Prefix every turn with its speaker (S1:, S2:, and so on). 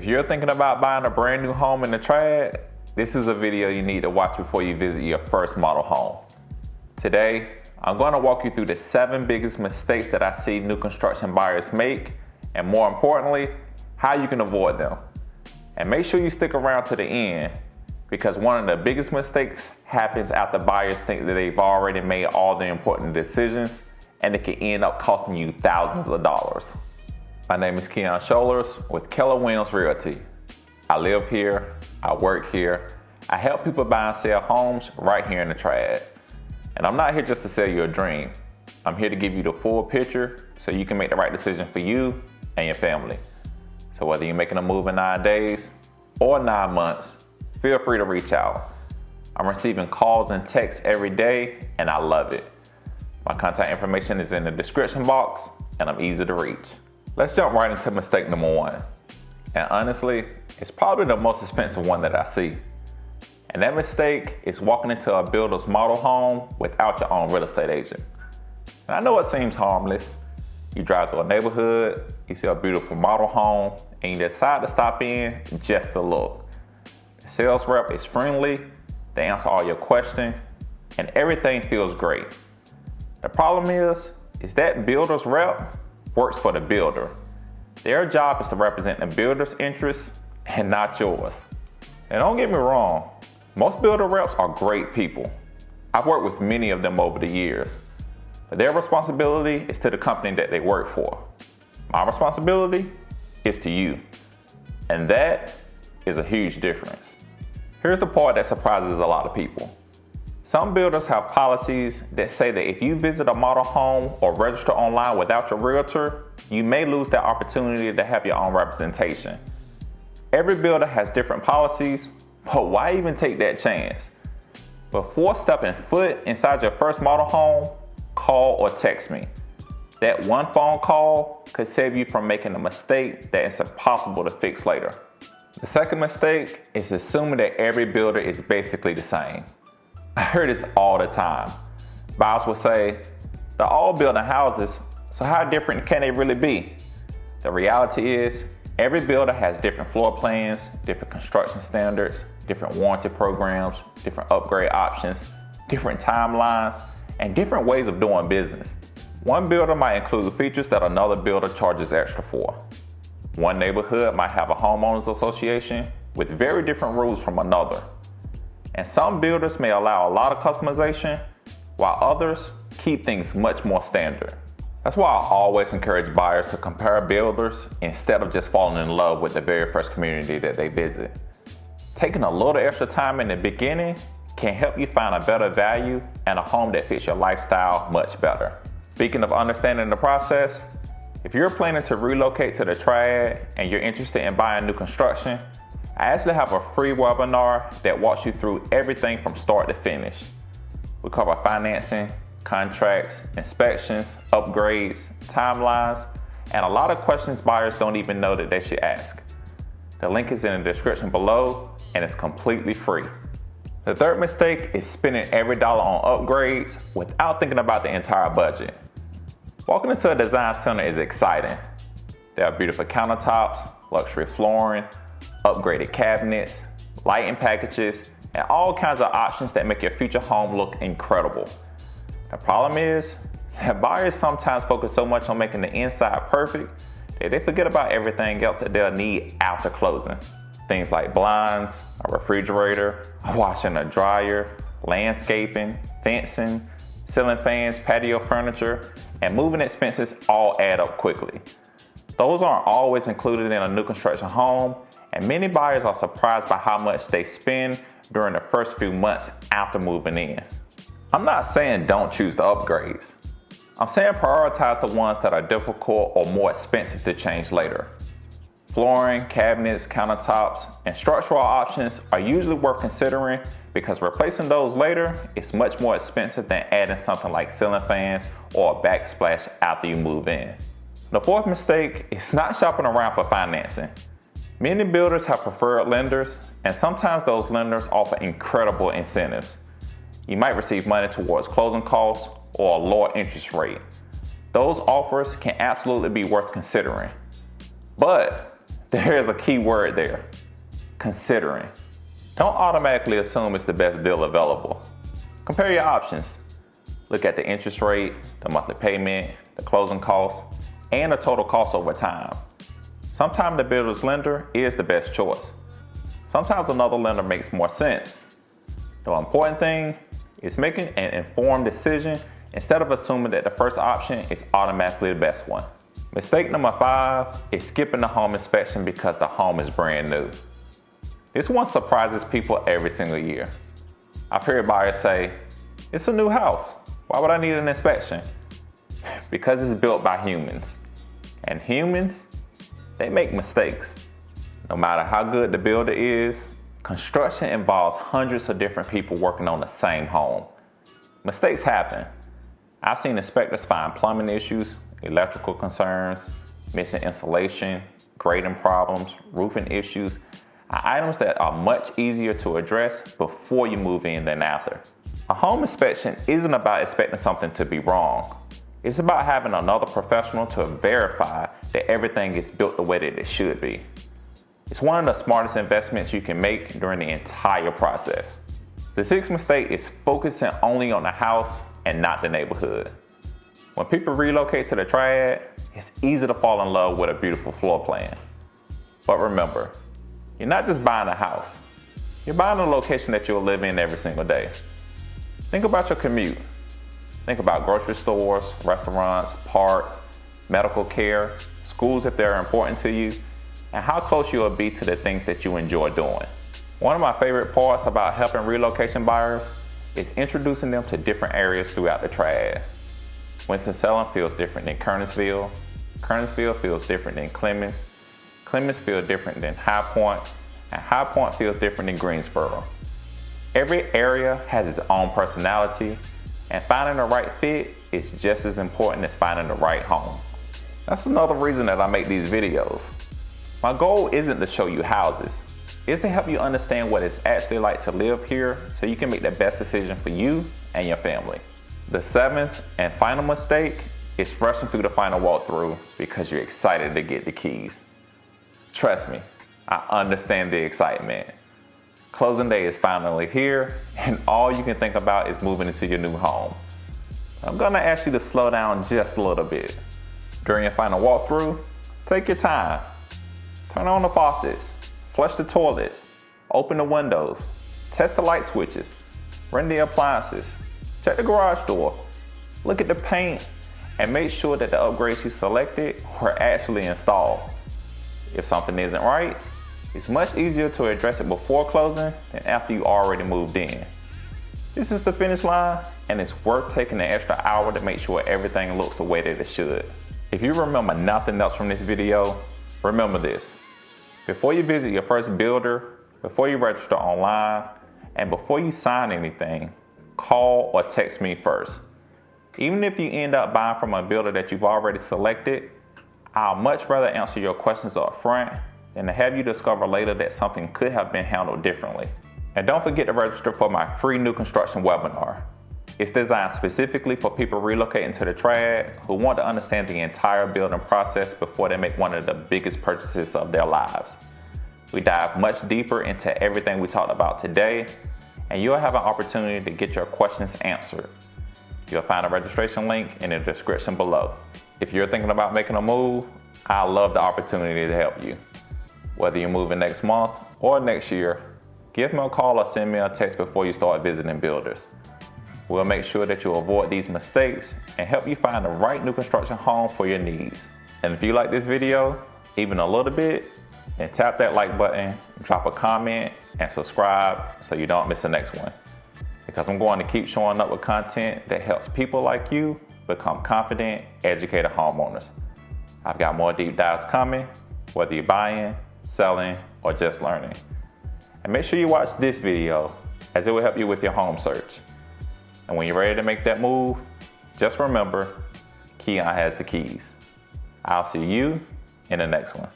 S1: If you're thinking about buying a brand new home in the Triad, this is a video you need to watch before you visit your first model home. Today, I'm going to walk you through the 7 biggest mistakes that I see new construction buyers make, and more importantly, how you can avoid them. And make sure you stick around to the end, because one of the biggest mistakes happens after buyers think that they've already made all the important decisions, and it can end up costing you thousands of dollars. My name is Keon Shoulars with Keller Williams Realty. I live here, I work here, I help people buy and sell homes right here in the Triad. And I'm not here just to sell you a dream. I'm here to give you the full picture so you can make the right decision for you and your family. So whether you're making a move in 9 days or 9 months, feel free to reach out. I'm receiving calls and texts every day, and I love it. My contact information is in the description box, and I'm easy to reach. Let's jump right into mistake number 1. And honestly, it's probably the most expensive one that I see. And that mistake is walking into a builder's model home without your own real estate agent. And I know it seems harmless. You drive through a neighborhood, you see a beautiful model home, and you decide to stop in just to look. The sales rep is friendly, they answer all your questions, and everything feels great. The problem is that builder's rep works for the builder. Their job is to represent the builder's interests and not yours. And don't get me wrong, most builder reps are great people. I've worked with many of them over the years, but their responsibility is to the company that they work for. My responsibility is to you, and that is a huge difference. Here's the part that surprises a lot of people. Some builders have policies that say that if you visit a model home or register online without your realtor, you may lose that opportunity to have your own representation. Every builder has different policies, but why even take that chance? Before stepping foot inside your first model home, call or text me. That one phone call could save you from making a mistake that is impossible to fix later. The second mistake is assuming that every builder is basically the same. I hear this all the time. Buyers will say, they're all building houses, so how different can they really be? The reality is, every builder has different floor plans, different construction standards, different warranty programs, different upgrade options, different timelines, and different ways of doing business. One builder might include features that another builder charges extra for. One neighborhood might have a homeowners association with very different rules from another. And some builders may allow a lot of customization, while others keep things much more standard. That's why I always encourage buyers to compare builders instead of just falling in love with the very first community that they visit. Taking a little extra time in the beginning can help you find a better value and a home that fits your lifestyle much better. Speaking of understanding the process, if you're planning to relocate to the Triad and you're interested in buying new construction, I actually have a free webinar that walks you through everything from start to finish. We cover financing, contracts, inspections, upgrades, timelines, and a lot of questions buyers don't even know that they should ask. The link is in the description below, and it's completely free. The third mistake is spending every dollar on upgrades without thinking about the entire budget. Walking into a design center is exciting. There are beautiful countertops, luxury flooring, upgraded cabinets, lighting packages, and all kinds of options that make your future home look incredible. The problem is that buyers sometimes focus so much on making the inside perfect that they forget about everything else that they'll need after closing. Things like blinds, a refrigerator, a washer and a dryer, landscaping, fencing, ceiling fans, patio furniture, and moving expenses all add up quickly. Those aren't always included in a new construction home, and many buyers are surprised by how much they spend during the first few months after moving in. I'm not saying don't choose the upgrades. I'm saying prioritize the ones that are difficult or more expensive to change later. Flooring, cabinets, countertops, and structural options are usually worth considering because replacing those later is much more expensive than adding something like ceiling fans or a backsplash after you move in. The fourth mistake is not shopping around for financing. Many builders have preferred lenders, and sometimes those lenders offer incredible incentives. You might receive money towards closing costs or a lower interest rate. Those offers can absolutely be worth considering. But There's a key word there: considering. Don't automatically assume it's the best deal available. Compare your options. Look at the interest rate, the monthly payment, the closing costs, and the total cost over time. Sometimes the builder's lender is the best choice. Sometimes another lender makes more sense. The important thing is making an informed decision instead of assuming that the first option is automatically the best one. Mistake number 5 is skipping the home inspection because the home is brand new. This one surprises people every single year. I've heard buyers say, "It's a new house. Why would I need an inspection?" Because it's built by humans. And humans, they make mistakes. No matter how good the builder is, construction involves hundreds of different people working on the same home. Mistakes happen. I've seen inspectors find plumbing issues, electrical concerns, missing insulation, grading problems, roofing issues, items that are much easier to address before you move in than after. A home inspection isn't about expecting something to be wrong. It's about having another professional to verify that everything is built the way that it should be. It's one of the smartest investments you can make during the entire process. The 6th mistake is focusing only on the house and not the neighborhood. When people relocate to the Triad, it's easy to fall in love with a beautiful floor plan. But remember, you're not just buying a house. You're buying a location that you'll live in every single day. Think about your commute. Think about grocery stores, restaurants, parks, medical care, schools if they're important to you, and how close you'll be to the things that you enjoy doing. One of my favorite parts about helping relocation buyers is introducing them to different areas throughout the Triad. Winston-Salem feels different than Kernersville. Kernersville feels different than Clemens. Clemens feels different than High Point, and High Point feels different than Greensboro. Every area has its own personality, and finding the right fit is just as important as finding the right home. That's another reason that I make these videos. My goal isn't to show you houses. It's to help you understand what it's actually like to live here so you can make the best decision for you and your family. The 7th and final mistake is rushing through the final walkthrough because you're excited to get the keys. Trust me, I understand the excitement. Closing day is finally here, and all you can think about is moving into your new home. I'm gonna ask you to slow down just a little bit. During your final walkthrough, take your time. Turn on the faucets, flush the toilets, open the windows, test the light switches, run the appliances, check the garage door, look at the paint, and make sure that the upgrades you selected were actually installed. If something isn't right, it's much easier to address it before closing than after you already moved in. This is the finish line, and it's worth taking an extra hour to make sure everything looks the way that it should. If you remember nothing else from this video, remember this. Before you visit your first builder, before you register online, and before you sign anything, call or text me first. Even if you end up buying from a builder that you've already selected, I'll much rather answer your questions up front than to have you discover later that something could have been handled differently. And don't forget to register for my free new construction webinar. It's designed specifically for people relocating to the Triad who want to understand the entire building process before they make one of the biggest purchases of their lives. We dive much deeper into everything we talked about today, and you'll have an opportunity to get your questions answered. You'll find a registration link in the description below. If you're thinking about making a move, I love the opportunity to help you. Whether you're moving next month or next year, give me a call or send me a text before you start visiting builders. We'll make sure that you avoid these mistakes and help you find the right new construction home for your needs. And if you like this video, even a little bit, then tap that like button, drop a comment, and subscribe so you don't miss the next one. Because I'm going to keep showing up with content that helps people like you become confident, educated homeowners. I've got more deep dives coming, whether you're buying, selling, or just learning. And make sure you watch this video, as it will help you with your home search. And when you're ready to make that move, just remember, Keon has the keys. I'll see you in the next one.